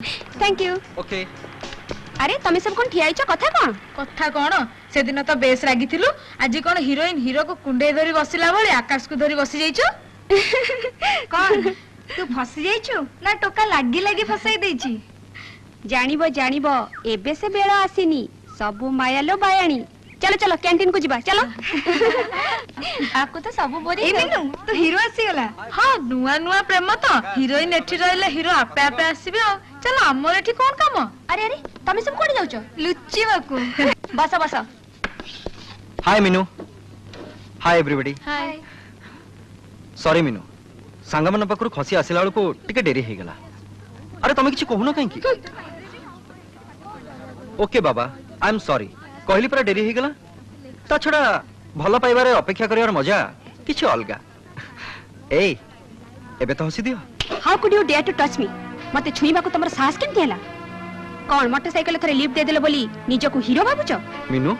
Thank you. Okay. अरे तमे सब कोन ठियाइछ कथा कोन से दिन तो बेस रागी थिलु आज कोन हीरोइन हीरो को कुंडे धरी बसिला भले आकाश को धरी बसी जाइछो कोन तू फसी जाइछु ना टोका लागी लागी फसाई देछि जानिबो जानिबो एबे से बेला आसीनी सबु मायालो बायाणी चलो चलो कैंटीन को जीवा चलो आपको तो सब बोरी ए बिनु तो हीरो आसी गला हां नुआ नुआ प्रेम तो हीरोइन एठी रहले हीरो आपे आपे आसीबे चलो हमर एठी कोन काम अरे अरे तमे सब कोडी जाउछो लुच्ची बाकू बस बस hi Meenu hi everybody hi sorry Meenu सांगमन पकरू खसी आसिला बेलू को टिके डेरी हे गला अरे तमे किछि कहू न काहे की okay Baba I am sorry कहली पर डेरी हे गला ता छडा भलो पाइबारे अपेक्षा करियार मजा किछि अलगा ए एबे तो हसी दियो how could you dare to touch me मते छुईबा को तमर साहस केन केला कोन मोटरसाइकिल थरे लिफ्ट दे देले बोली निजो को हीरो भाबुचो मीनू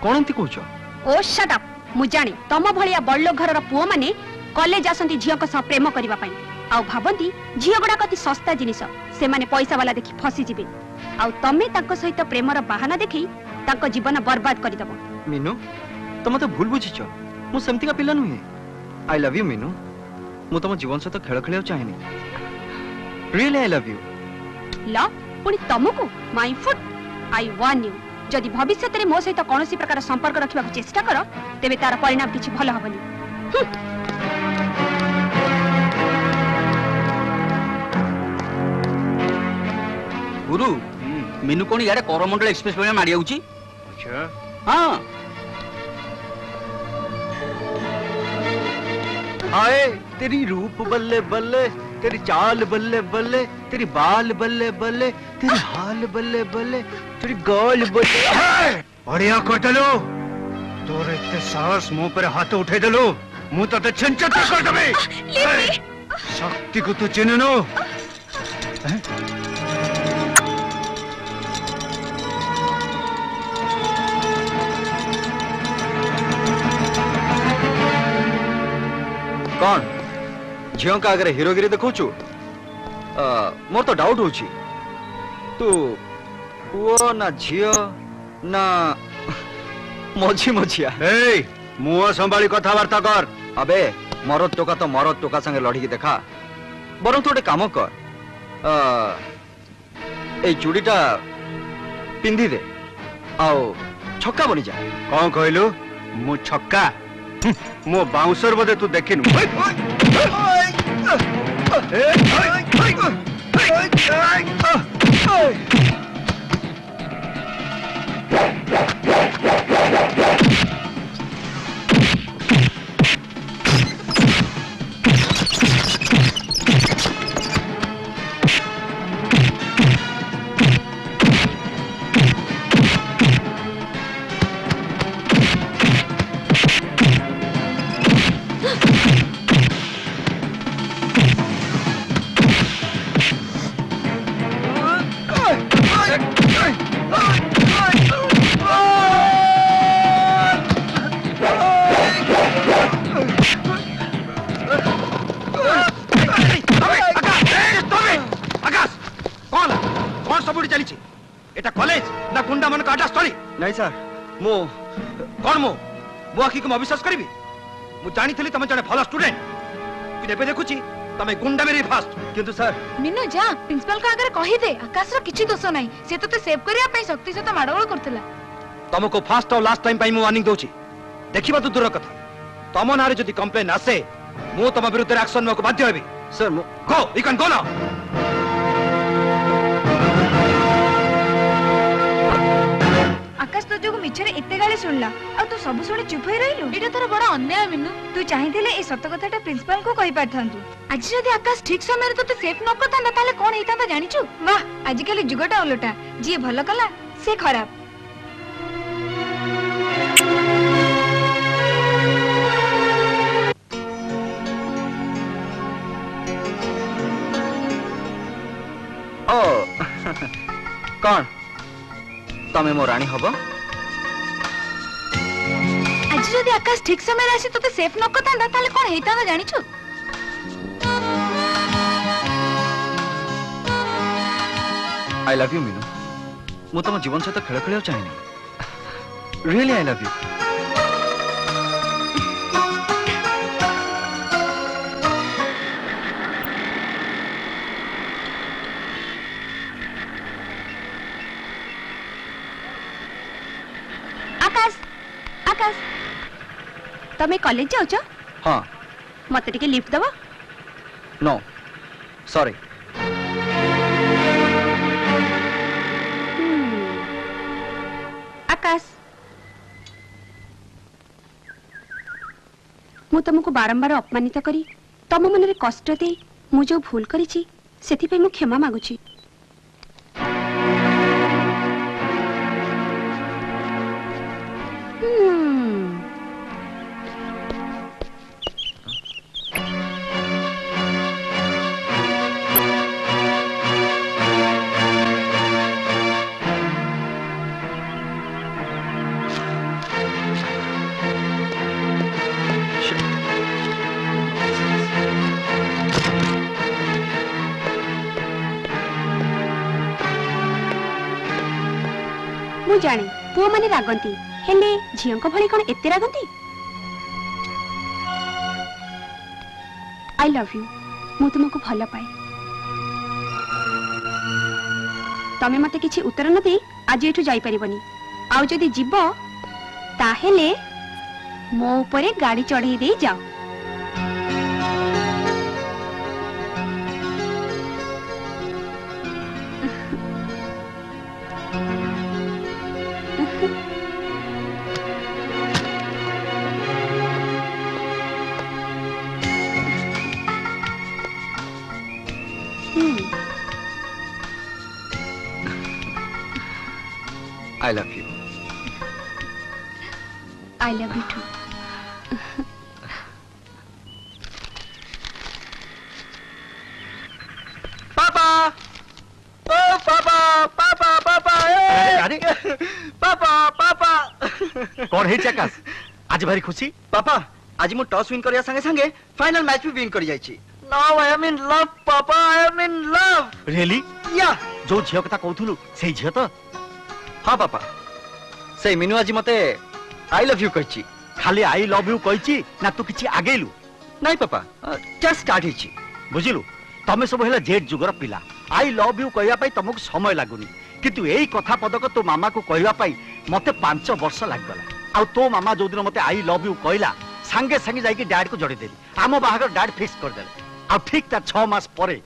कोन एंती कहूचो ओ शट अप मु जाने तम भलिया बड़लो घरर पुओ माने कॉलेज आसंती झियो को स प्रेम करबा पई आउ भाबंती झियो गुडा कति सस्ता जिनिस से माने पैसा वाला देखि फसी जिबे आउ तमे ताको सहित प्रेमर बहाना देखि ताको जीवन बर्बाद करि दबो मीनू तो मते भूल बुझिचो मु सेमती का पिला नुहे आई लव यू मीनू मु तम जीवन सहित खेल खेलियो चाहेनी रियली आई लव यू ल पुनी तमको my foot I warn you जदि भविष्य रे मो सहित कोनोसी प्रकार संपर्क रखिबा चेष्टा कर तेबे तार परिणाम किछि भलो हबनी गुरु मीनू कोन यारे करमंडल एक्सप्रेस में मारी आउची अच्छा हां हाय तेरी रूप बल्ले बल्ले तेरी चाल बल्ले बल्ले तेरी बाल बल्ले बल्ले तेरी हाल बल्ले बल्ले तेरी गाल बल्ले बढ़िया कटलो तोर इतने साहस मुंह पर हाथ उठे दलो मुंह तो छंचत कर दबे शक्ति को तो चिन्हनो कौन झियो का अगर हीरोगिरी देखौछु मोर तो डाउट होछि तू वो ना झियो ना मझी मझिया ए मुंह संभाली कथावार्ता कर अबे मरद टोका तो मरद टोका संगे लड़की देखा बरं तू गोटे काम कर ए चूड़ीटा पिंधी दे आओ छक्का बनी जा कौन कहलु मु छक्का मो बाउंसर बदे तू देखिनु नहीं सर मो कौन मो मो आखि को अविश्वास करिवि मु जानी थली तमे जने भलो स्टूडेंट कि देबे देखुची तमे गुंडा मेरी फास्ट किंतु सर मीनू जा प्रिंसिपल का आगे कहि दे आकाश रो किछि दोष नाही से तो सेव करिया पई शक्ति से तो माडगोल करथला तमको फास्ट और लास्ट टाइम पई मु वार्निंग दोची देखिबा तो दूर कथा तम नारे जदी कंप्लेन आसे मु तम विरुद्ध एक्शन मको बाध्य हेबी sir go you can go now Akash तो जो मिछरे एते गाली सुनला आ तू सब सुनी चुप होई रहिलु एटा तोर बड़ा अन्याय मीनू तू चाहिथिले ए सत्य कथाटा प्रिंसिपल को कहि पाथांतु आज जदी आकाश ठीक समय रे तो सेफ न करता ना ताले कोन हेता त जानिछु वाह आजिकली जुगटा उलटा जी भलो कला से खराब ओ कौन तमे मो रानी हबो आज जदी आकाश ठीक समय रे आसी तो सेफ न करता ताले कोन हेता त जानिछु आई लव यू मीनू मु तुम जीवन सहित खेल खेल चाहिए really I love you Akash Akash तमे कॉलेज जाउछ हाँ मते टिके लिफ्ट दबो नो सॉरी आकाश मु तुमको बारंबार अपमानित करी तम मन रे कष्ट दे मु जो भूल करिछि सेति पे मु क्षमा मागुछि मु जाने पुओ माने रागंती हेले झियंको भଳି कोन एते रागंती आई लव यू मु तुमको भल पाए तमे मते किछि उत्तर न दे आज एठु जाई परिबनी आउ जदी जीवो ताहेले मो ऊपर गाड़ी चढ़ी दे जाओ I love you I love you too पापा ओ पापा पापा पापा अरे पापा पापा कौन है आकाश आज भारी खुशी पापा आज मु टॉस विन करिया संगे संगे फाइनल मैच भी विन करि जाईची now I am in love पापा I am in love really या जो झियो कथा कहथुलु सेही झियो तो हाँ पापा से मीनू आज मते आई लव यू कहची खाली आई लव यू कहची ना तू किछि आगेलु नहीं पापा जस्ट स्टार्ट हिची बुझिलु तमे सब हेला जेड जुगर पिला आई लव यू कहया पई तुमको समय लागुनी किंतु एई कथा पदक तो मामा को कहया पई मते 5 वर्ष लागगला आ तो मामा जो दिन मते आई लव यू कहला संगे संगे जाई कि डैड को जोड़ी देली आमो बाहागर डैड फिक्स कर देले आ ठीक ता 6 मास परे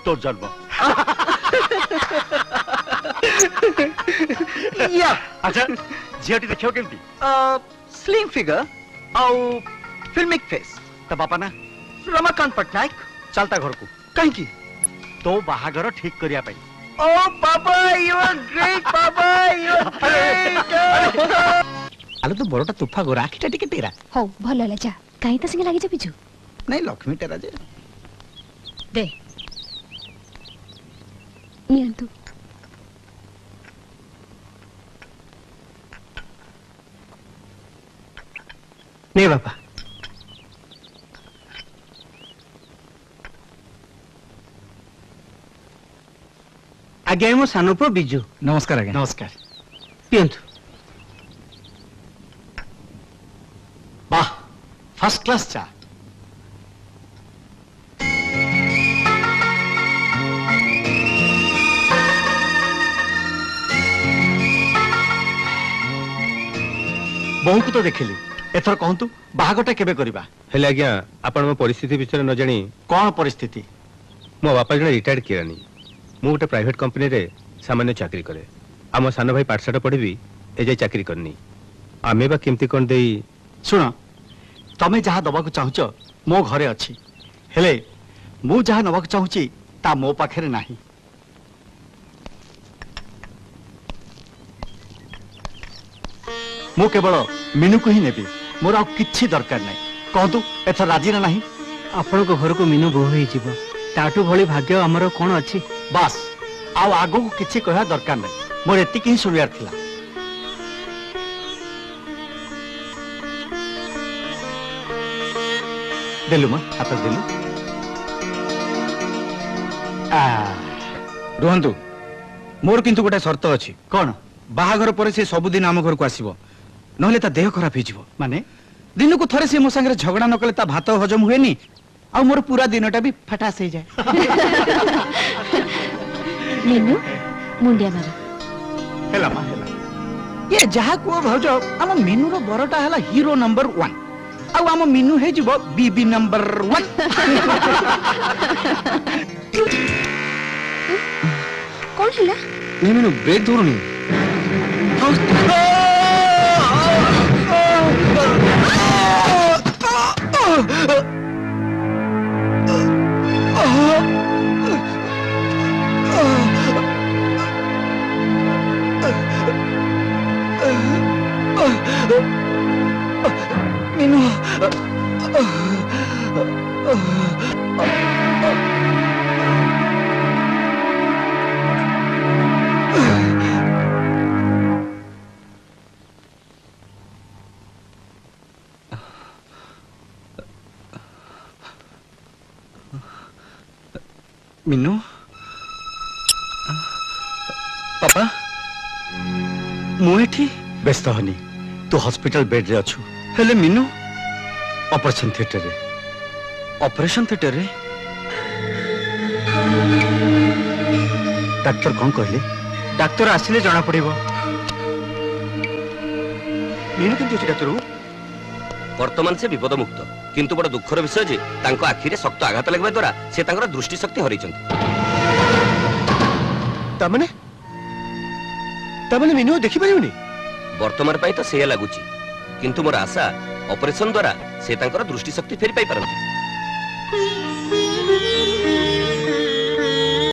तो जन्म या अच्छा झियोटी देखियो केमती स्लिम फिगर आउ फिल्मिक फेस तो बापा ना रमाकांत पटनायक चलता घर को कहीं की तो बाहागर ठीक करिया पई Oh, Papa, you are great, Papa. You are great. आलो तो बड़टा तुफा गो राखीटा टिके तेरा हो भल होला जा काई त संगे लागि जा पिछु नहीं लक्ष्मी तेरा जे दे नियंतु नहीं बापा आज्ञा मो सानो पुओ बिजू नमस्कार आज्ञा नमस्कार पियंतु वाह फर्स्ट क्लास चा बहु को तो देखिली एथर कहतु बाहागटा केबे करिबा हेले आज्ञा आपण मो परिस्थिति विषय न जानी कौन परिस्थिति मो बापा जने रिटायर्ड किरानी मु गोटे प्राइवेट कंपनी रे सामान्य चाकरी करे आम सान भाई पाठशाठ पढ़ी ए जाय चाकरी करनी आमे बा केमती कोन देई सुन तमे जहा दबा को चाहुच मो घरे अछि हेले मु जहा नबा को चाहुची ता मो पाखरे नाही मु केवल मीनू को ही नेबी मोर आ किछि दरकार नै कहतु एथर राजी ना नाही आपण को घर को मीनू बोह ही जीव ताटू भली भाग्य हमर कोन अछि बास आउ आगो को किछि कहया दरकार नै मोर एति कि सुनियार थिला देलु मा हाथ देलु ରୁହନ୍ତୁ ମୋର କିନ୍ତୁ ଗୋଟେ ସର୍ତ୍ତ ଅଛି କଣ ବାହାଘର ପରେ ସେ ସବୁଦିନ ଆମ ଘରକୁ ଆସିବ ନହେଲେ ତା ଦେହ ଖରାପ ହେଇଯିବ ମାନେ ଦିନକୁ ଥରେ ସେ ମୋ ସାଙ୍ଗରେ ଝଗଡା ନ କଲେ ତା ଭାତ ହଜମ ହୁଏନି ଆଉ ମୋର ପୁରା ଦିନଟା ବି ଫଟାସ ହେଇଯାଏ ମିନୁ ମୁଣ୍ଡିଆ ମାର। ହେଲା ମା ହେଲା ଇଏ ଯାହା କୁହ ଭାଉଜ ଆମ ମିନୁର ବରଟା ହେଲା ହିରୋ ନମ୍ବର 1 ଆଉ ଆମ ମିନୁ ହେଇଯିବ ବିବି ନମ୍ବର 1 କଣ ହେଲା? ମିନୁ ବ୍ରେକ୍ ଧରୁନି। ମିନୁ ମିନୁ ପାପା ମୁଁ ଏଠି ବ୍ୟସ୍ତ ହନି ତୁ ହସ୍ପିଟାଲ ବେଡରେ ଅଛୁ ହେଲେ ମିନୁ ଅପରେସନ ଥିଏଟରରେ ଅପରେସନ ଥିଏଟରରେ ଡାକ୍ତର କଣ କହିଲେ ଡାକ୍ତର ଆସିଲେ ଜଣା ପଡିବ। ମିନୁ କେମିତି ଅଛି ଡାକ୍ତର ବର୍ତ୍ତମାନ ସେ ବିପଦ ମୁକ୍ତ କିନ୍ତୁ ବଡ଼ ଦୁଃଖର ବିଷୟ ଯେ ତାଙ୍କ ଆଖିରେ ଶକ୍ତ ଆଘାତ ଲାଗିବା ଦ୍ୱାରା ସେ ତାଙ୍କର ଦୃଷ୍ଟି ଶକ୍ତି ହରାଇଛନ୍ତି। ତାମାନେ ମିନୁ ଦେଖିପାରିବନି ବର୍ତ୍ତମାନ ପାଇଁ ତ ସେଇଆ ଲାଗୁଛି କିନ୍ତୁ ମୋର ଆଶା ଅପରେସନ ଦ୍ୱାରା ସେ ତାଙ୍କର ଦୃଷ୍ଟି ଶକ୍ତି ଫେରି ପାଇପାରନ୍ତି।